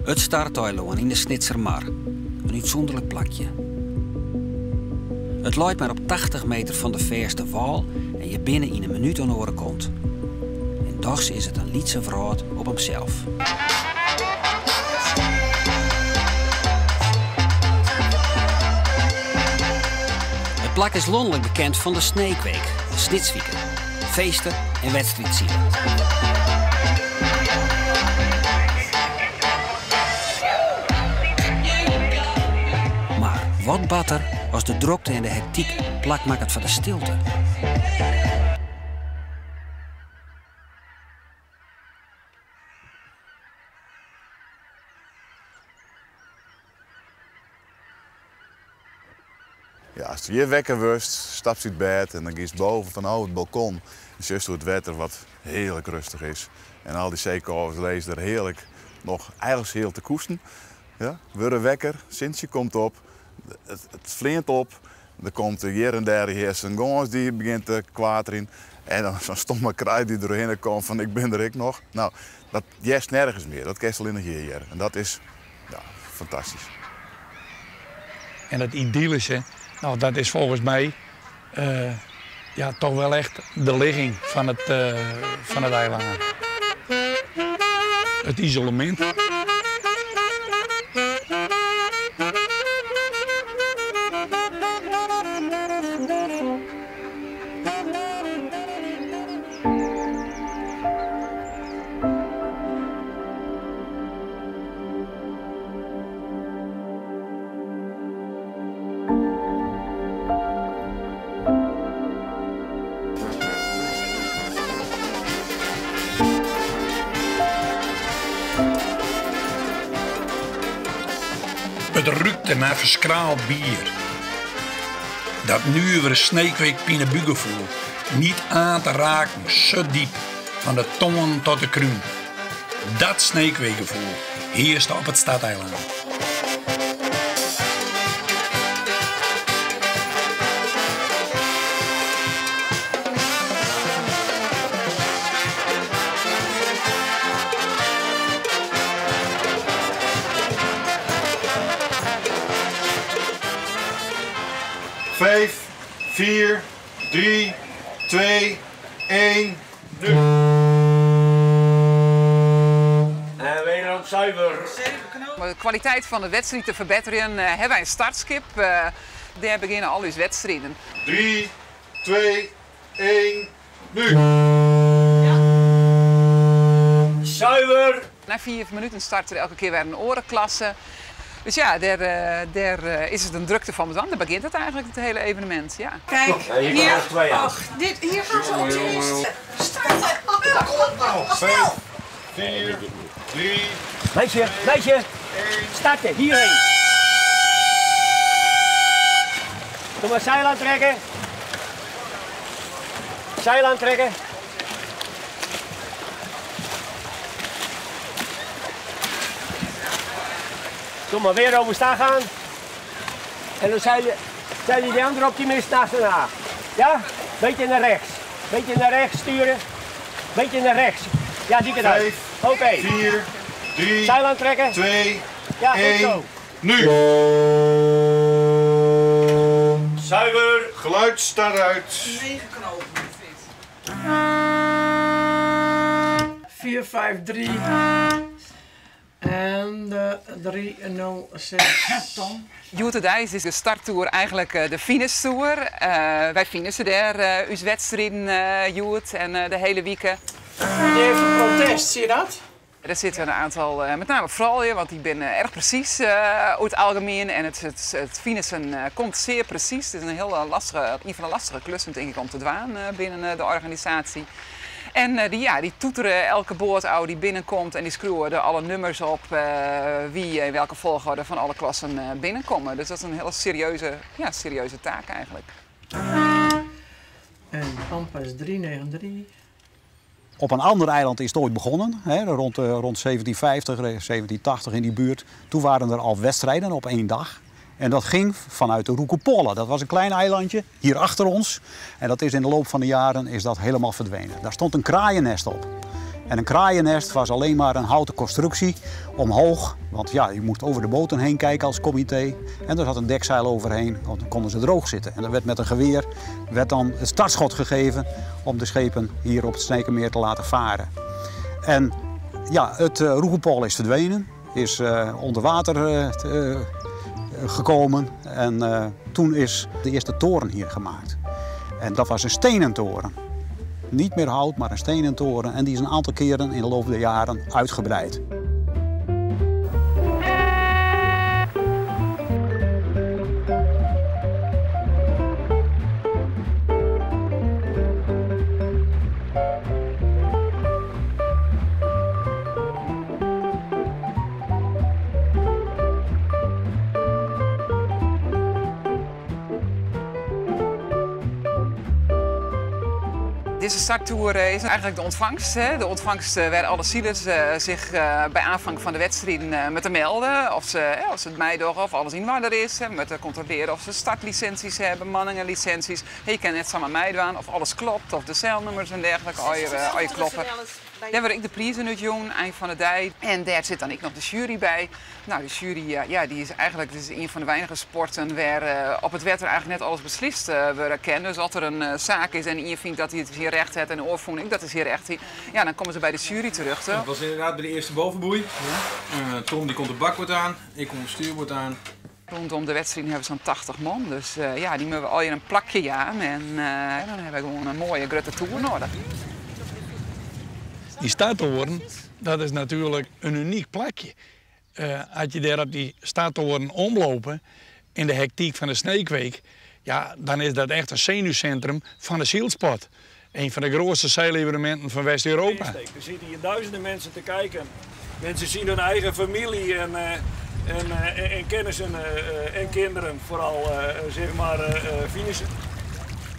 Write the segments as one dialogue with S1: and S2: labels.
S1: Het Starteiloan in de Snitsermar. Een uitzonderlijk plakje. Het loopt maar op 80 meter van de verste wal en je binnen in een minuut aan horen komt. En dags is het een lietse vrouw op hemzelf. Het plak is landelijk bekend van de Sneekweek, de Snitswieken, feesten en wedstrijdzielen. Wat batter als de drokte en de hectiek plak maakt van de stilte.
S2: Ja, als je weer wekker wordt, stap je uit bed en dan ga je boven van het balkon. En zie je het wetter wat heerlijk rustig is. En al die zeekovers lezen er heerlijk nog eigenlijk heel te koesten. Ja, we worden wekker, Sintje komt op. Het vleent op, er komt hier en daar een gons die begint te kwateren. En dan zo'n stomme kruid die doorheen komt van ik ben er ik nog. Nou, dat jest nergens meer, dat kerst alleen nog hier. En dat is ja, fantastisch.
S3: En het idyllische, nou, dat is volgens mij ja, toch wel echt de ligging van het eiland. Het isolement. Het ruikte naar verschraald bier. Dat nuivere Sneekweek Pienebugevoel, niet aan te raken, zo diep, van de tongen tot de kruin. Dat Sneekweekgevoel heerste op het Stadeiland.
S4: Vijf, 4, 3, 2, 1, nu. En wederom zuiver.
S5: Om de kwaliteit van de wedstrijd te verbeteren hebben wij een startskip. Daar beginnen al uw wedstrijden.
S4: 3, 2, 1, nu.
S5: Ja.
S4: Zuiver.
S5: Na 4 minuten start er elke keer weer een orenklasse. Dus ja, daar is het een drukte van bestand. Daar begint het eigenlijk, het hele evenement. Ja.
S6: Kijk, hier, hier gaat ze op eerst. Start. Kom nou,
S4: 5, 4, 3,
S7: Meisje, starten, hierheen. Doe maar zeil aantrekken. Zeil aantrekken. Doe maar weer over staan gaan. En dan zeil je de andere optimist achterna. Ja? Beetje naar rechts. Beetje naar rechts sturen. Beetje naar rechts. Ja, die kant uit. Oké.
S4: 4, 3,
S7: zeil aantrekken.
S4: 2,
S7: ja,
S4: 1,
S7: zo.
S4: nu. Zuiver. Geluid staat uit.
S6: 9 knopen. 4, 5, 3. En de 306. Tom.
S5: Youth Dijs is de starttour eigenlijk de finishtour. Wij finishen daar uw wedstrijden, Youth, en de hele weekend.
S6: Die heeft een protest, zie je dat?
S5: Er zitten een aantal, met name vrouwen, want die zijn erg precies over het algemeen. En het finishen komt zeer precies. Het is een heel lastige, een van de lastige klussen denk ik om te doen binnen de organisatie. En die toeteren elke boordouw die binnenkomt en die schreeuwen er alle nummers op wie in welke volgorde van alle klassen binnenkomen. Dus dat is een hele serieuze taak eigenlijk.
S6: En Pampa is 393.
S8: Op een ander eiland is het ooit begonnen, hè, rond 1750, 1780 in die buurt. Toen waren er al wedstrijden op 1 dag. En dat ging vanuit de Roekepolle. Dat was een klein eilandje hier achter ons. En dat is in de loop van de jaren is dat helemaal verdwenen. Daar stond een kraaiennest op. En een kraaiennest was alleen maar een houten constructie omhoog. Want ja, je moest over de boten heen kijken als comité. En er zat een dekzeil overheen, want dan konden ze droog zitten. En er werd met een geweer dan het startschot gegeven om de schepen hier op het Sneekermeer te laten varen. En ja, het Roekepolle is verdwenen, is onder water gekomen. En toen is de eerste toren hier gemaakt. En dat was een stenen toren. Niet meer hout, maar een stenen toren. En die is een aantal keren in de loop der jaren uitgebreid.
S5: Deze starttour is eigenlijk de ontvangst. Hè. De ontvangst waar alle zielers zich bij aanvang van de wedstrijd moeten melden. Of ze het meedogen of alles in waarde is. Moeten controleren of ze startlicenties hebben, manningenlicenties. Je kan net samen meedoen of alles klopt, of de celnummers en dergelijke. Als je kloppen. Daar word ik de prijzen uit jong, eind van de dag. En daar zit dan ik nog de jury bij. Nou, de jury die is eigenlijk een van de weinige sporten waar op het wetter eigenlijk net alles beslist worden kan. Dus als er een zaak is en je vindt dat hij het hier recht heeft en de oorvoering dat is hier recht, ja, dan komen ze bij de jury terug.
S9: Dat was inderdaad bij de eerste bovenboei. Tom die komt de bakboord aan, ik kom de stuurboord aan.
S5: Rondom de wedstrijd hebben we zo'n 80 man, dus ja, die moeten we al hier een plakje aan en dan hebben we gewoon een mooie grote tour nodig.
S3: Die starttoren, dat is natuurlijk een uniek plekje. Als je daar op die starttoren omlopen in de hectiek van de Sneekweek, ja, dan is dat echt een zenuwcentrum van de zielsport. Een van de grootste zeilevenementen van West-Europa.
S10: Er zitten hier duizenden mensen te kijken. Mensen zien hun eigen familie en kennissen en kinderen vooral zeg maar finishen.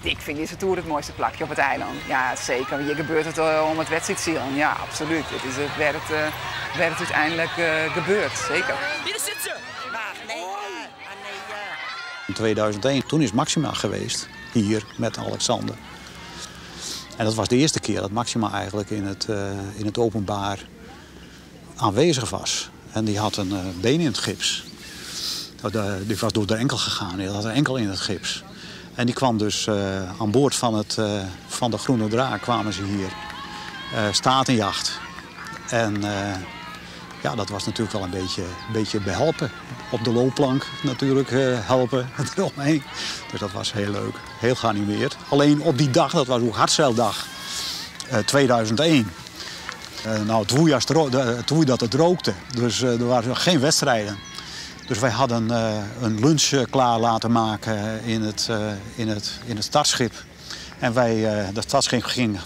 S5: Ik vind deze tour het mooiste plakje op het eiland. Ja, zeker. Hier gebeurt het om het wedstrijdziel. Ja, absoluut. Dit is het waar het uiteindelijk gebeurt. Zeker.
S6: Hier zit ze!
S8: In 2001, toen is Maxima geweest, hier met Alexander. En dat was de eerste keer dat Maxima eigenlijk in het openbaar aanwezig was. En die had een been in het gips. Die was door de enkel gegaan, die had een enkel in het gips. En die kwam dus aan boord van de Groene Draak kwamen ze hier statenjacht. En ja, dat was natuurlijk wel een beetje behelpen. Op de loopplank natuurlijk helpen eromheen. Dus dat was heel leuk, heel geanimeerd. Alleen op die dag, dat was ook Hartzeildag 2001. Nou, het woei dat het rookte, dus er waren geen wedstrijden. Dus wij hadden een lunch klaar laten maken in het startschip. En dat startschip ging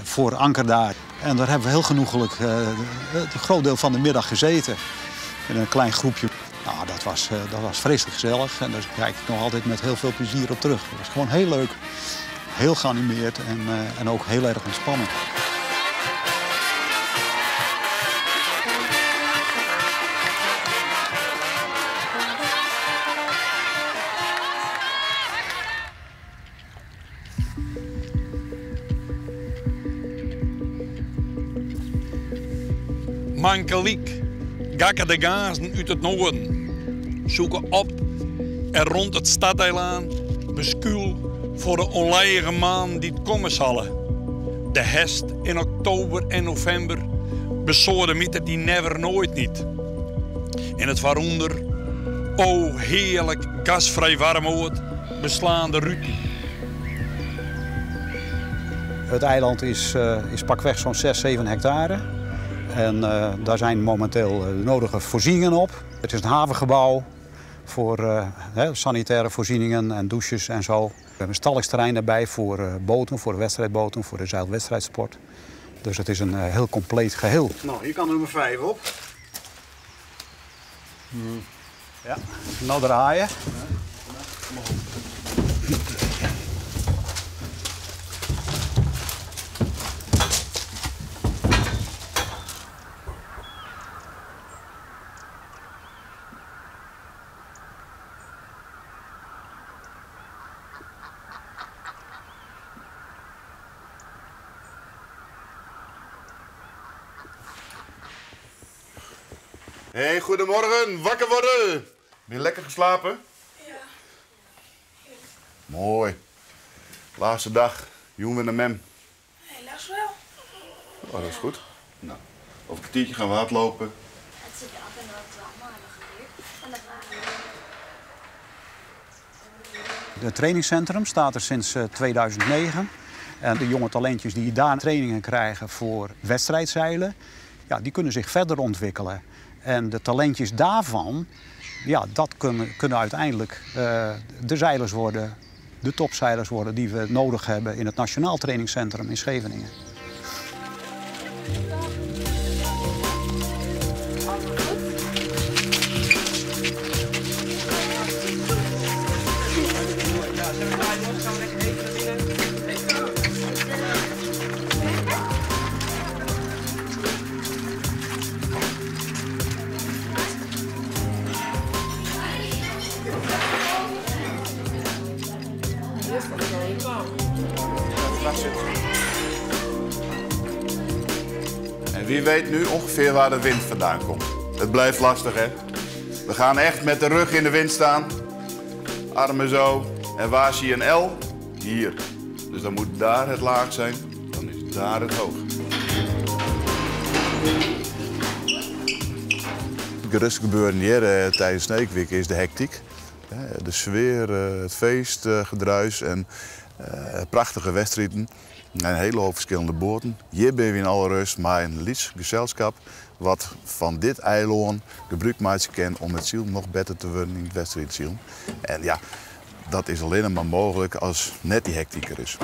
S8: voor anker daar. En daar hebben we heel genoeglijk een groot deel van de middag gezeten. In een klein groepje. Nou, dat was vreselijk gezellig. En daar kijk ik nog altijd met heel veel plezier op terug. Het was gewoon heel leuk. Heel geanimeerd en ook heel erg ontspannen.
S3: Mankeliek, gakken de gazen uit het noorden. Zoeken op en rond het stadeiland beskuil voor de onledige maan die het komen zullen. De hest in oktober en november besodemieter die never nooit niet. En het waaronder, o heerlijk gasvrij warmoord, beslaande rutie.
S8: Het eiland is pakweg zo'n 6, 7 hectare. En daar zijn momenteel de nodige voorzieningen op. Het is een havengebouw voor sanitaire voorzieningen en douches en zo. We hebben een stallingsterrein erbij voor boten, voor de wedstrijdboten, voor de zeilwedstrijdsport. Dus het is een heel compleet geheel.
S4: Nou, hier kan nummer 5 op.
S8: Ja, nou draaien.
S2: Hey, goedemorgen, wakker worden. Ben je lekker geslapen?
S6: Ja.
S2: Mooi. Laatste dag, jongen naar mem.
S6: Helaas wel.
S2: Oh, dat is goed. Nou, over een kwartiertje gaan we hardlopen.
S11: Het zit af en wat maanden geleerd. En dat waren
S8: Het trainingscentrum staat er sinds 2009. En de jonge talentjes die daar trainingen krijgen voor wedstrijdzeilen, ja, die kunnen zich verder ontwikkelen. En de talentjes daarvan, ja, dat kunnen uiteindelijk de zeilers worden, de topzeilers worden die we nodig hebben in het Nationaal Trainingscentrum in Scheveningen.
S2: En wie weet nu ongeveer waar de wind vandaan komt. Het blijft lastig, hè? We gaan echt met de rug in de wind staan. Armen zo. En waar zie je een L? Hier. Dus dan moet daar het laag zijn. Dan is daar het hoog. Het rustig gebeuren hier tijdens Snake Week is de hectiek. De sfeer, het feest, gedruis en prachtige wedstrijden. En een hele hoop verschillende boten. Hier ben je in alle rust, maar een liefst gezelschap wat van dit eiland gebruik maakt kan om het ziel nog beter te worden in het wedstrijd. En ja, dat is alleen maar mogelijk als net die hectiek er is.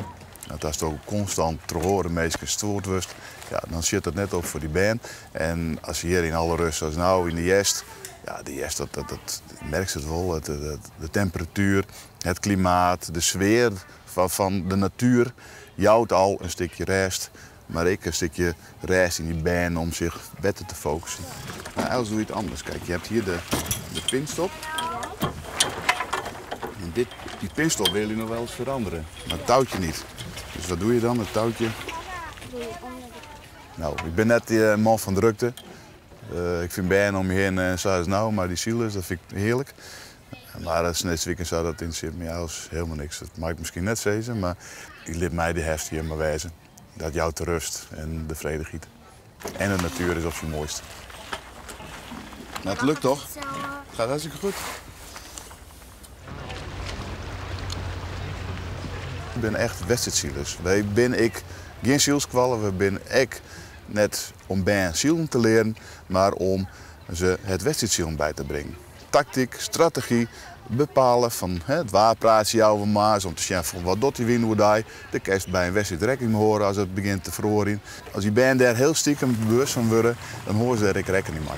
S2: Want als het ook constant te horen mensen gestoord wordt, ja, dan zit het net op voor die band. En als je hier in alle rust, zoals nou in de jest, ja, de jest, dat merkt het wel. De temperatuur, het klimaat, de sfeer van de natuur jouwt al een stukje rest, maar ik een stukje rest in die band om zich beter te focussen. Nou, Els doe je het anders. Kijk, je hebt hier de pinstop. En die pinstop wil je nog wel eens veranderen, maar het touwtje niet. Dus wat doe je dan, het touwtje? Nou, ik ben net die man van drukte. Ik vind band om je heen zoals nou, maar die ziel is, dat vind ik heerlijk. Maar het weekend zou dat interesseert me als helemaal niks. Dat mag ik misschien net zeggen, maar ik liet mij de heft hier maar wijzen. Dat jou te rust en de vrede giet. En de natuur is op zijn mooist. Nou, het lukt toch? Het gaat hartstikke goed. Ik ben echt wedstrijdzielers. Wij ben ik geen zielskwallen, we ben ik net om bij zielen te leren, maar om ze het wedstrijd bij te brengen. Tactiek, strategie, bepalen van waar praat je over maar, om te zien van wat doet die wind hoe daar. De kerst bij een wedstrijd rekening mee horen als het begint te verhoren. Als die band daar heel stiekem bewust van worden, dan horen ze er rekening mee.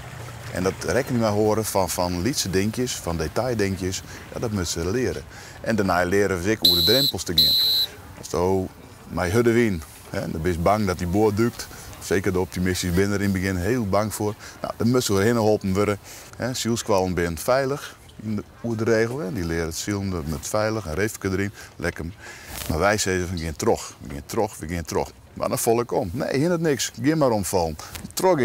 S2: En dat rekening mee horen van lietse dingetjes, van detaildinkjes, ja, dat moeten ze leren. En daarna leren we hoe de drempels te gaan. Zo, mijn hudde wien. Dan ben je bang dat die boord duikt. Zeker de optimistisch ben er in het begin heel bang voor. Nou, dan moeten we geholpen worden. Zielskwallen zijn veilig in de regel. Die leren het zielen met veilig, een reefje erin, lekker. Maar wij zeggen we gaan terug. Maar dan val ik om. Nee, hier het niks. Ga maar omvallen. Trog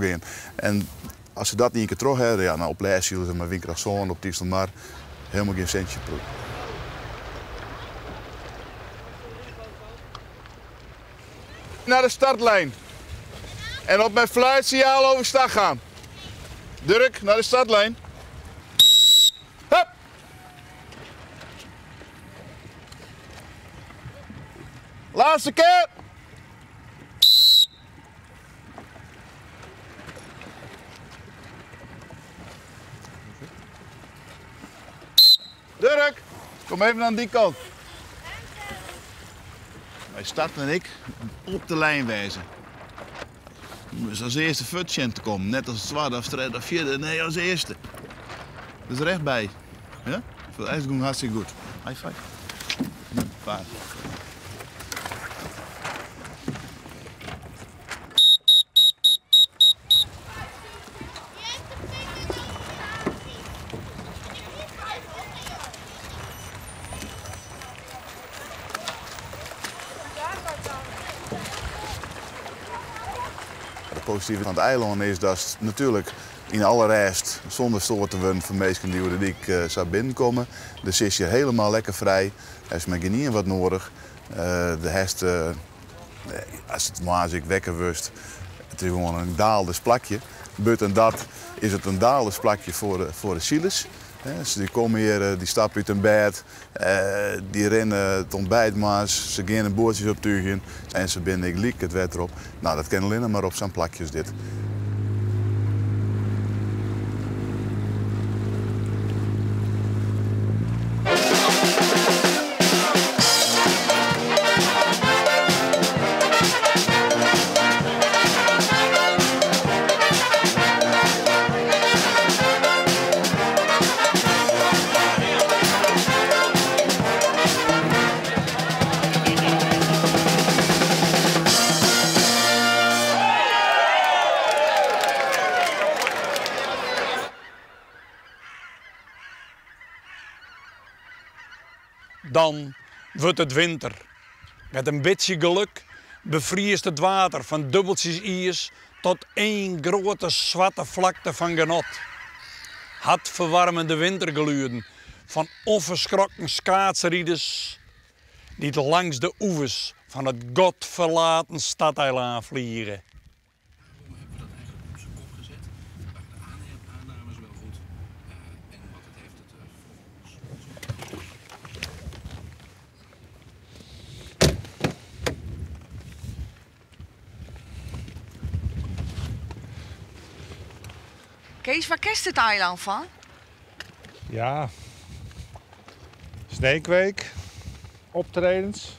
S2: in. En als ze dat niet een keer terug hebben, ja, nou, op leerzielen ze maar winkel zo op die maar helemaal geen centje proef. Naar de startlijn. En op mijn fluitsignaal overstag gaan. Dirk, naar de startlijn. Hup! Laatste keer. Dirk, kom even aan die kant. Wij starten en ik op de lijn wijzen. Dus als eerste futchen te komen, net als het tweede of derde of vierde, nee, als eerste. Dus rechtbij. Ja? Voor de ijsgang hartstikke goed. High five. Paard. Het positieve van het eiland is dat natuurlijk in alle rest zonder stoor te worden van mensen die de dik zou binnenkomen. Dus is je helemaal lekker vrij. Er is maar geen wat nodig. De hest, als het maar wekker wordt, het is gewoon een daalde plakje. Buiten dat is het een daalde plakje voor de zielers. Dus die komen hier, die stappen uit hun bed, die rennen het ontbijt maar, ze gaan een boordjes optuigen en ze binnen ik liek het wet erop. Nou, dat kan alleen maar op zo'n plakjes dit.
S3: Dan wordt het winter. Met een beetje geluk bevriest het water van dubbeltjes ijs tot één grote zwarte vlakte van genot. Hartverwarmende wintergeluiden van onverschrokken schaatsrieders die langs de oevers van het godverlaten stadeiland vliegen.
S6: Kees, waar kent het eiland van?
S12: Ja, Sneekweek, optredens.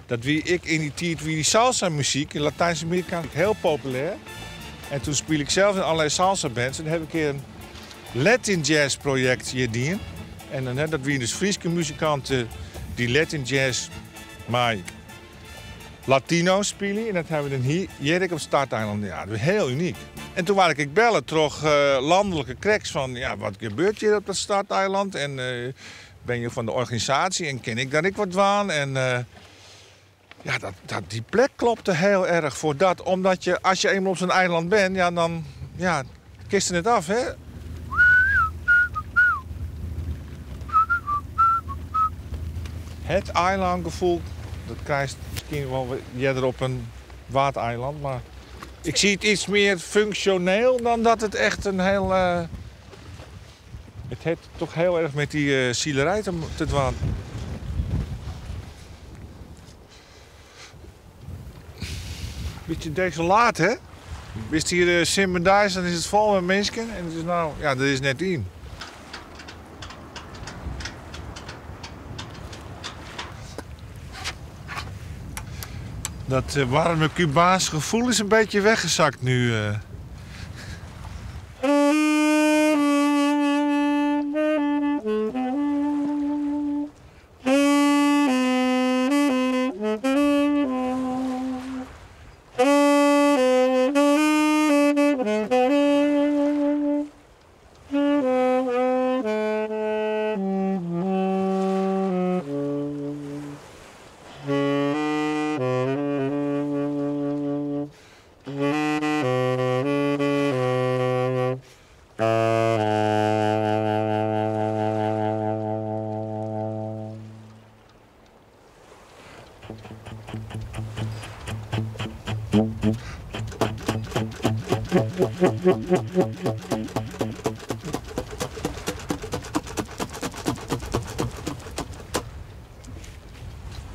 S12: Dat wie ik in die tijd wie die salsa muziek in Latijns-Amerika heel populair. En toen speel ik zelf in allerlei salsa bands. En dan heb ik een keer een Latin jazz project hier dien. En dan dat wie dus Friese muzikanten die Latin jazz maar Latino spelen. En dat hebben we dan hier op Stadeiland. Ja, dat is heel uniek. En toen was ik bellen toch landelijke cracks van ja, wat gebeurt hier op dat Stadeiland? En ben je van de organisatie en ken ik dat ik wat waan? En ja, die plek klopte heel erg voor dat. Omdat je, als je eenmaal op zo'n eiland bent, ja, dan kist je het af, hè? Het eilandgevoel, dat krijg je misschien wel eerder op een watereiland, maar ik zie het iets meer functioneel dan dat het echt een heel... Het heeft toch heel erg met die zielerij te doen. Beetje desolaat, hè? Wist hier Simbendijs, dan is het vol met mensen en het is nou, ja, er is net één. Dat warme Cubaanse gevoel is een beetje weggezakt nu.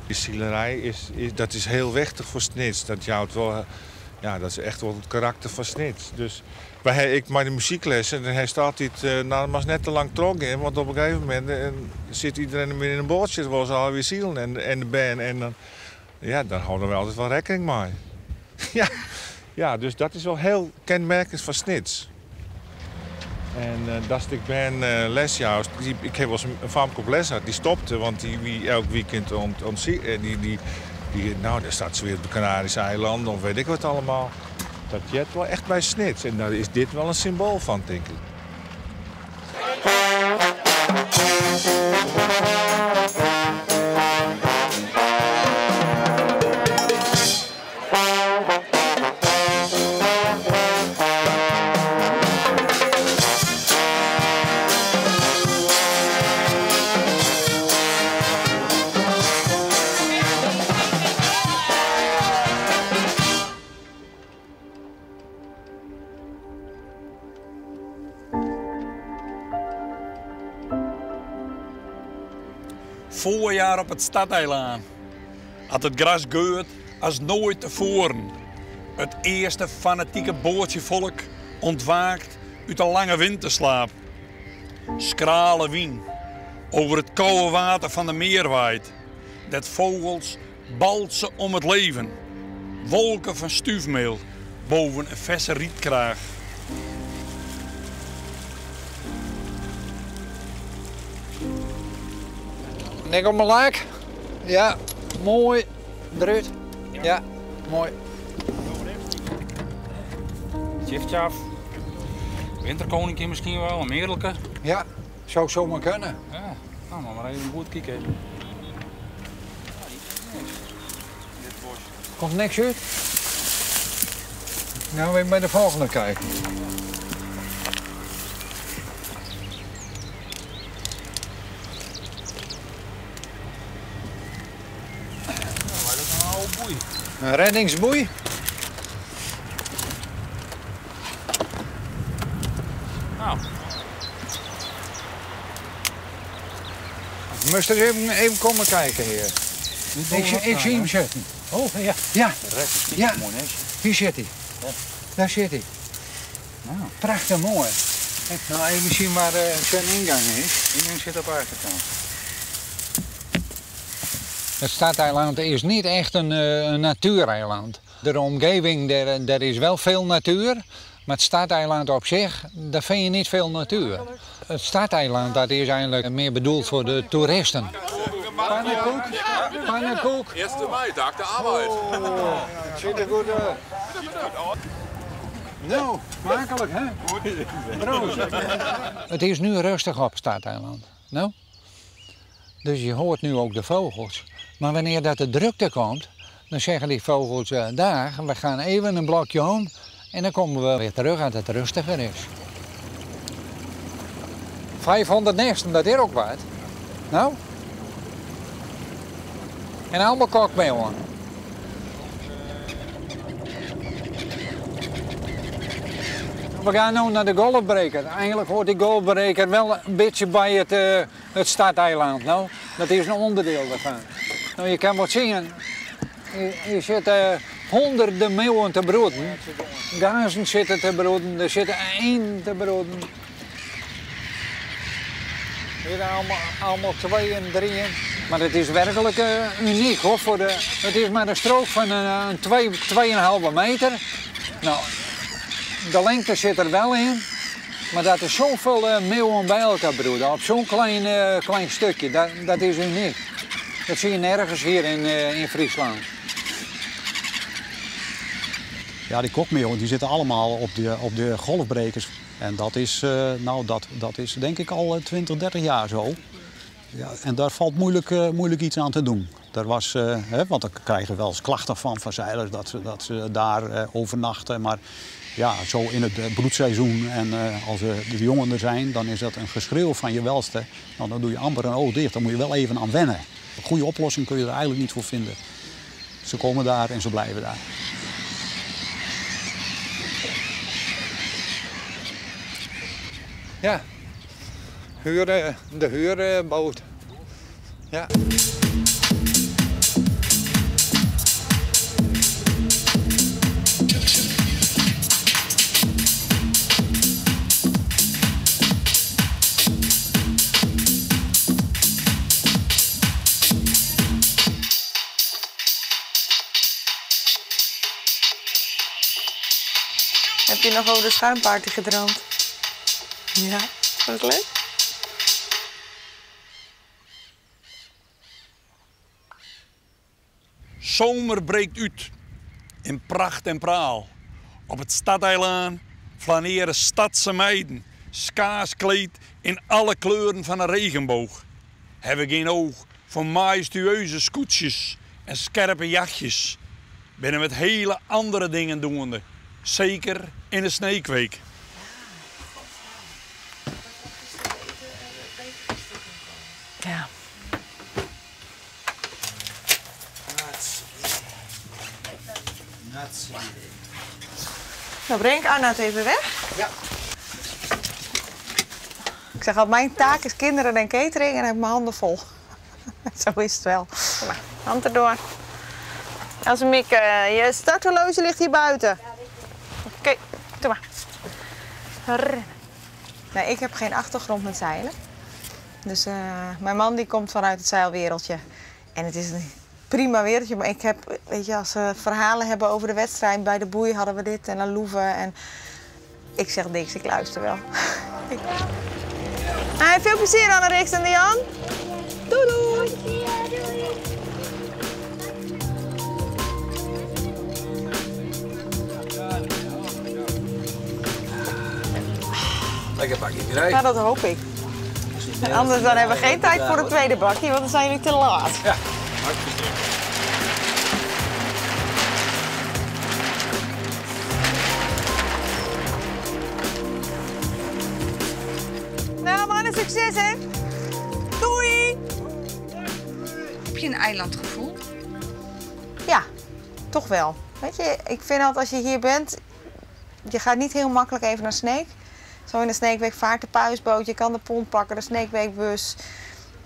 S12: De zielerij dat is heel wichtig voor Snits. Dat jouwt wel, ja, dat is echt wel het karakter van Snits. Dus ik maak de muzieklessen en hij staat dit, nou, dat was net te lang trokken in, want op een gegeven moment zit iedereen meer in een bootje, zoals alweer zielen en de band. En dan, ja, daar houden we altijd wel rekening mee. Ja, dus dat is wel heel kenmerkend van Snits. En dat ik ben lesjuist. Ik heb wel eens een famke op les gehad, die stopte, want die elk weekend nou, daar staat ze weer op de Canarische eilanden of weet ik wat allemaal. Dat jet wel echt bij Snits. En daar is dit wel een symbool van, denk ik.
S3: voorjaar op het Stadeilaan. Had het gras geurt als nooit tevoren. Het eerste fanatieke bootjevolk ontwaakt uit een lange winterslaap. Skrale wien over het koude water van de meer waait. Dat vogels balsen om het leven. Wolken van stuifmeel boven een verse rietkraag.
S13: Nek op mijn laak. Ja, mooi. Eruit. Ja, mooi.
S14: Shiftje af. Winterkoninkje misschien wel, een meerlijke.
S13: Ja, zou zomaar kunnen.
S14: Ja, nou, maar even goed kijken.
S13: Komt niks uit? Nou, we bij de volgende kijken. Een reddingsboei.
S14: Nou.
S13: Je moest er even komen kijken hier. Ik zie hem zitten.
S14: Oh, ja.
S13: Ja.
S14: Ja.
S13: Mooi, hier zit hij. Ja. Daar zit hij.
S14: Nou.
S13: Prachtig mooi. Nou, even zien waar zijn ingang is.
S14: De ingang zit op de achterkant.
S13: Het Stadeiland is niet echt een natuureiland. De omgeving, daar is wel veel natuur. Maar het Stadeiland op zich, daar vind je niet veel natuur. Het Stadeiland dat is eigenlijk meer bedoeld voor de toeristen. Pannenkoek? Pannenkoek?
S15: 1. mei, dag de arbeid.
S13: Oh, het ziet er goed uit. Nou, smakelijk hè? Proost. Het is nu rustig op het Stadeiland. Nou? Dus je hoort nu ook de vogels. Maar wanneer dat de drukte komt, dan zeggen die vogels, daar, we gaan even een blokje om en dan komen we weer terug als het rustiger is. 500 nesten, dat is ook wat. Nou? En allemaal kokmeeuwen. We gaan nu naar de golfbreker. Eigenlijk hoort die golfbreker wel een beetje bij het Stadeiland. Nou, dat is een onderdeel daarvan. Nou, je kan wat zien. Je zit honderden meeuwen te broeden. Gazen zitten te broeden, er zitten één te broeden. Hier allemaal 2 en 3. Maar het is werkelijk uniek hoor. Het is maar een strook van 2,5 meter. Nou, de lengte zit er wel in. Maar dat er zoveel meeuwen bij elkaar broeden op zo'n klein stukje, dat is uniek. Dat zie je nergens hier in Friesland.
S8: Ja, die kokmeeuwen die zitten allemaal op de golfbrekers. En dat is, dat is denk ik al 20, 30 jaar zo. Ja, en daar valt moeilijk iets aan te doen. Want dan krijgen we wel eens klachten van zeilers dat ze daar overnachten. Maar ja, zo in het broedseizoen en als de jongen er zijn, dan is dat een geschreeuw van je welste. Nou, dan doe je amper een oog dicht, dan moet je wel even aan wennen. Een goede oplossing kun je er eigenlijk niet voor vinden. Ze komen daar en ze blijven daar.
S13: Ja, de huurboot. Ja.
S6: Heb je nog over de schuimparty gedroomd? Ja, was het leuk?
S3: Zomer breekt uit in pracht en praal. Op het Stadeiland flaneren stadse meiden, skaars kleed in alle kleuren van een regenboog. Hebben geen oog voor majestueuze scootjes en scherpe jachtjes. Binnen met hele andere dingen doende, zeker in de sneekweek.
S6: Ja. Nou, breng Anna het even weg.
S13: Ja.
S6: Ik zeg al, mijn taak is kinderen en catering en ik heb mijn handen vol.
S15: Zo is het wel. Kom maar, hand erdoor. Elsemieke, je starthorloge ligt hier buiten. Oké, doe maar. Nee, ik heb geen achtergrond met zeilen. Dus mijn man die komt vanuit het zeilwereldje. En het is een prima wereldje. Maar ik heb, weet je, als we verhalen hebben over de wedstrijd, bij de boei hadden we dit en La Louve. En ik zeg niks, ik luister wel. Hey, veel plezier Anne-Rix en Dian. Doei doei.
S9: Lekker bakje eruit.
S15: Ja, dat hoop ik. En anders dan hebben we geen tijd voor het tweede bakje, want dan zijn jullie te laat.
S9: Ja,
S15: Nou mannen, succes hè. Doei.
S6: Heb je een eilandgevoel?
S15: Ja, toch wel. Weet je, ik vind dat als je hier bent, je gaat niet heel makkelijk even naar Sneek. Zo in de Sneekweek vaart de puisboot, je kan de pont pakken, de Sneekweekbus.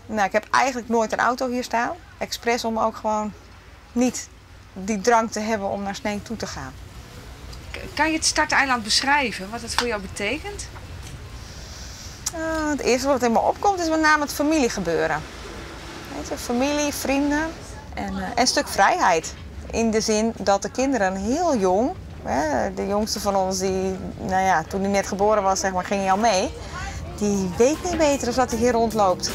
S15: Nou, ik heb eigenlijk nooit een auto hier staan. Expres om ook gewoon niet die drang te hebben om naar Sneek toe te gaan.
S6: Kan je het starteiland beschrijven, wat het voor jou betekent?
S15: Het eerste wat in me opkomt is met name het familiegebeuren. Weet je, familie, vrienden en een stuk vrijheid. In de zin dat de kinderen heel jong, de jongste van ons, die, nou ja, toen hij net geboren was, zeg maar, ging hij al mee. Die weet niet beter dan dat hij hier rondloopt.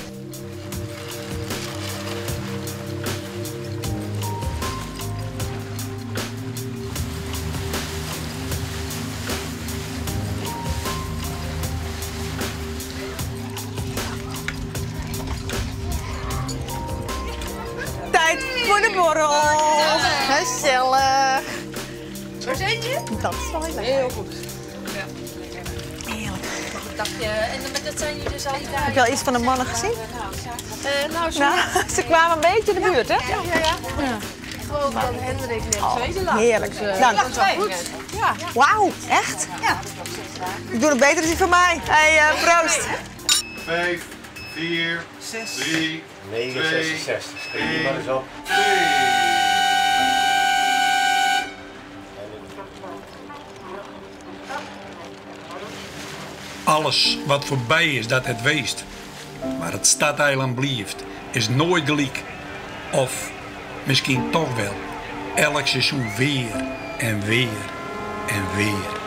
S15: Tijd voor de borrel. Gezellig.
S6: Waar zijn je?
S15: Dat is wel heel lekker.
S6: Heel goed. Ja.
S15: Heerlijk.
S6: En dat zijn jullie dus al die
S15: Heb je al iets van de mannen gezien?
S6: Nou,
S15: Ze kwamen een beetje in de buurt, hè?
S6: Ja. Ik geloof dat Hendrik net tweede lag.
S15: Heerlijk.
S6: Dus,
S15: Dank.
S6: dat is wel goed. Ja.
S15: Wauw, echt?
S6: Ja.
S15: Ik doe het beter dan die van mij. Hey, proost.
S4: 5, 4, 3,
S7: 966. Schrik je maar eens op.
S4: 2.
S3: Alles wat voorbij is, dat het weest. Maar het stadeiland blijft, is nooit gelijk. Of misschien toch wel. Elk seizoen weer en weer en weer.